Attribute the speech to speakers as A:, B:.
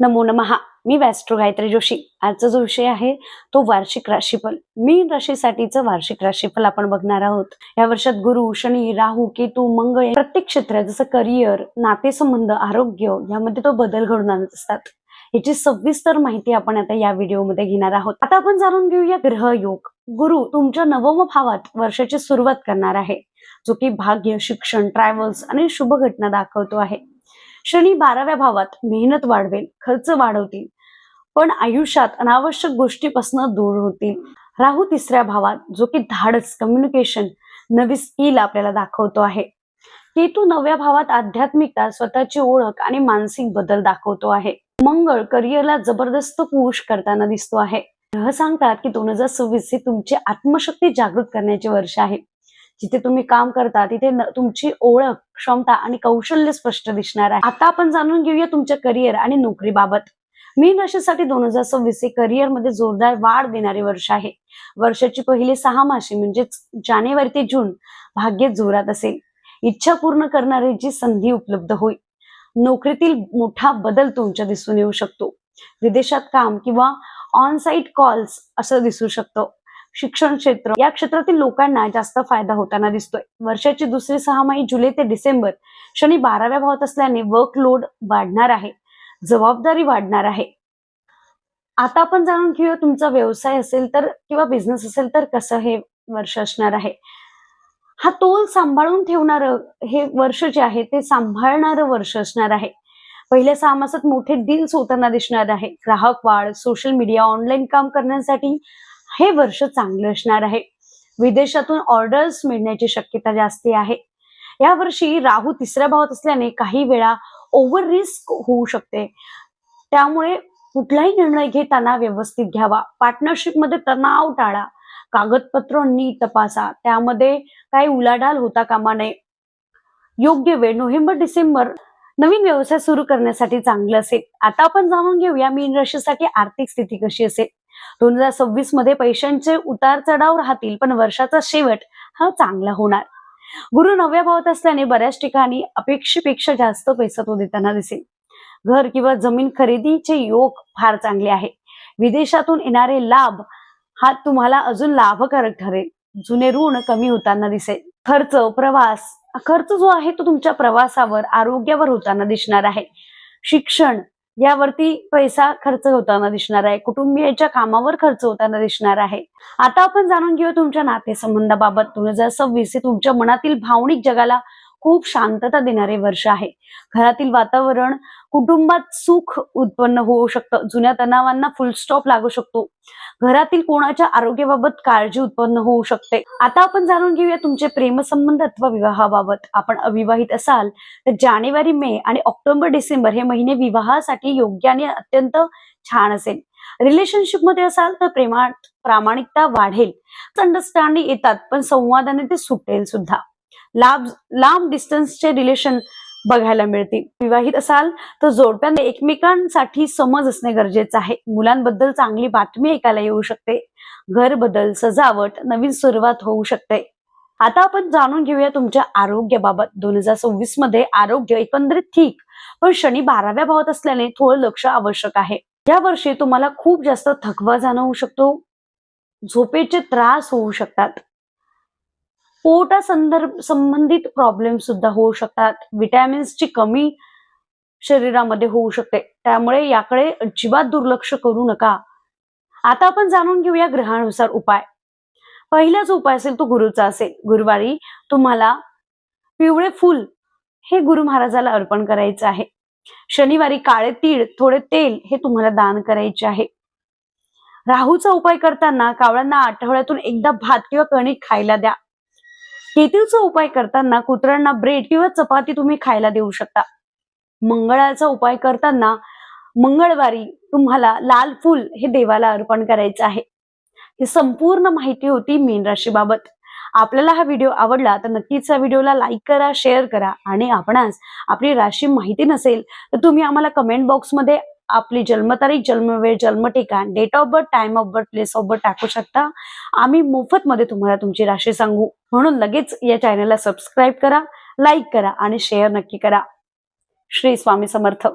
A: नमो नमः. मी वॅस्ट्रो गायत्री जोशी. आजचा जो विषय आहे तो वार्षिक राशीफल. मीन राशीसाठीचं वार्षिक राशीफल आपण बघणार आहोत. या वर्षात गुरु, शनी, राहू, केतू, मंगळ प्रत्येक क्षेत्रात जसं करिअर, नातेसंबंध, आरोग्य यामध्ये तो बदल घडून आणत असतात. याची सविस्तर माहिती आपण आता या व्हिडिओमध्ये घेणार आहोत. आता आपण जाणून घेऊया ग्रहयोग. गुरु तुमच्या नवम भावात वर्षाची सुरुवात करणार आहे, जो की भाग्य, शिक्षण, ट्रॅव्हल्स आणि शुभ घटना दाखवतो आहे. शनी 12व्या भावात मेहनत वाढवेल, खर्च वाढवतील, पण आयुष्यात अनावश्यक गोष्टीपासून दूर होतील. राहू 3ऱ्या भावात, जो की धाडस, कम्युनिकेशन, नवी स्किल आपल्याला दाखवतो आहे. केतू 9व्या भावात आध्यात्मिकता, स्वतःची ओळख आणि मानसिक बदल दाखवतो आहे. मंगळ करिअरला जबरदस्त पुश करताना दिसतो आहे. ग्रह सांगतात की 2026 हे तुमची आत्मशक्ती जागृत करण्याचे वर्ष आहे. जिथे तुम्ही काम करता तिथे तुमची ओळख, क्षमता आणि कौशल्य स्पष्ट दिसणार आहे. आता आपण जाणून घेऊया तुमच्या करिअर आणि नोकरीबाबत. मीन राशीसाठी 2026 हे करिअर मध्ये जोरदार वाढ देणारे वर्ष आहे. वर्षाची पहिली 6 मासे म्हणजेच जानेवारी ते जून भाग्य जोरात असेल. इच्छा पूर्ण करण्याची संधी उपलब्ध होईल. नोकरीतील मोठा बदल तुमच्या दिसून येऊ शकतो. विदेशात काम किंवा ऑन साइट कॉल्स असं दिसू शकतं. शिक्षण क्षेत्र या क्षेत्रातील लोकांना जास्त फायदा होताना दिसतोय. वर्षाची दुसरी 6 जुलै ते डिसेंबर शनी 12व्या भावात असल्याने वर्कलोड वाढणार आहे, जबाबदारी वाढणार आहे. आता आपण जाणून घेऊया तुमचा व्यवसाय असेल तर किंवा बिझनेस असेल तर कसं हे वर्ष असणार आहे. हा तोल सांभाळून ठेवणारं हे वर्ष जे आहे ते सांभाळणारं वर्ष असणार आहे. पहिल्या 6 मासात मोठे डील्स होताना दिसणार आहे. ग्राहक वाढ, सोशल मीडिया, ऑनलाईन काम करण्यासाठी हे वर्ष चांगलं असणार आहे. विदेशातून ऑर्डर्स मिळण्याची शक्यता जास्त आहे. या वर्षी राहू 3ऱ्या भावात असल्याने काही वेळा ओव्हर रिस्क होऊ शकते. त्यामुळे कुठलाही निर्णय घेताना व्यवस्थित घ्यावा. पार्टनरशिप मध्ये तणाव टाळा. कागदपत्र नीट तपासा. त्यामध्ये काही उलाढाल होता कामा नये. योग्य वेळ नोव्हेंबर डिसेंबर नवीन व्यवसाय सुरू करण्यासाठी चांगलं असेल. आता आपण जाणून घेऊया मीन राशीसाठी आर्थिक स्थिती कशी असेल. 2026 मध्ये पैशांचे उतार चढाव राहतील, पण वर्षाचा शेवट हा चांगला होणार. गुरु 9व्या भावात असल्याने बऱ्याच ठिकाणी अपेक्षेपेक्षा जास्त पैसा तो देताना दिसेल. घर किंवा जमीन खरेदीचे योग फार चांगले आहे. विदेशातून येणारे लाभ हा तुम्हाला अजून लाभकारक ठरेल. जुने ऋण कमी होताना दिसेल. खर्च जो आहे तो तुमच्या प्रवासावर, आरोग्यावर होताना दिसणार आहे. शिक्षण यावरती पैसा खर्च होताना दिसणार आहे. कुटुंबियांच्या कामावर खर्च होताना दिसणार आहे. आता आपण जाणून घेऊया तुमच्या नातेसंबंधाबाबत. 2026 हे तुमच्या मनातील भावनिक जगाला खूप शांतता देणारे वर्ष आहे. घरातील वातावरण, कुटुंबात सुख उत्पन्न होऊ शकतं. जुन्या तणावांना फुल स्टॉप लागू शकतो. घरातील कोणाच्या आरोग्याबाबत काळजी उत्पन्न होऊ शकते. आता आपण जाणून घेऊया तुमचे प्रेमसंबंध अथवा विवाहाबाबत. आपण अविवाहित असाल तर जानेवारी, मे आणि ऑक्टोबर, डिसेंबर हे महिने विवाहासाठी योग्य आणि अत्यंत छान असेल. रिलेशनशिप मध्ये असाल तर प्रेमात प्रामाणिकता वाढेल. अंडरस्टँडिंग येतात, पण संवादाने ते सुटेल सुद्धा. लांब डिस्टन्सचे रिलेशन बघायला मिळतील. विवाहित असाल तर जोडप्याने एकमेकांसाठी समज असणे गरजेचं आहे. मुलांबद्दल चांगली बातमी ऐकायला येऊ शकते. घर बदल, सजावट, नवीन सुरुवात होऊ शकते. आता आपण जाणून घेऊया तुमच्या आरोग्याबाबत. 2026 मध्ये आरोग्य एकंदरीत ठीक, पण शनी 12व्या भावात असल्याने थोडं लक्ष आवश्यक आहे. या वर्षी तुम्हाला खूप जास्त थकवा जाणवू शकतो. झोपेचे त्रास होऊ शकतात. पोटा संबंधित प्रॉब्लेम सुद्धा होऊ शकतात. विटॅमिन्सची कमी शरीरामध्ये होऊ शकते. त्यामुळे याकडे अजिबात दुर्लक्ष करू नका. आता आपण जाणून घेऊया ग्रहानुसार उपाय. पहिला जो उपाय असेल तो गुरुचा असेल. गुरुवारी तुम्हाला पिवळे फूल हे गुरु महाराजाला अर्पण करायचं आहे. शनिवारी काळे तीळ, थोडे तेल हे तुम्हाला दान करायचे आहे. राहूचा उपाय करताना कावळ्यांना आठवड्यातून एकदा भात किंवा कणिक खायला द्या. केतूचा उपाय करताना कुत्र्यांना ब्रेड किंवा चपाती तुम्ही खायला देऊ शकता. मंगळाचा उपाय करताना मंगळवारी तुम्हाला लाल फूल हे देवाला अर्पण करायचं आहे. ही संपूर्ण माहिती होती मीन राशीबाबत. आपल्याला हा व्हिडिओ आवडला तर नक्कीच या व्हिडिओला लाईक करा, शेअर करा आणि आपणास आपली राशी माहिती नसेल तर तुम्ही आम्हाला कमेंट बॉक्समध्ये आपली जन्मतारीख, जन्मवेळ, जन्म ठिकाण, date of birth, time of birth, place of birth टाकू शकता. आम्ही मोफत मध्ये तुम्हाला तुमची राशी सांगू. म्हणून लगेच या चॅनलला सबस्क्राईब करा, लाईक करा आणि शेअर नक्की करा. श्री स्वामी समर्थ.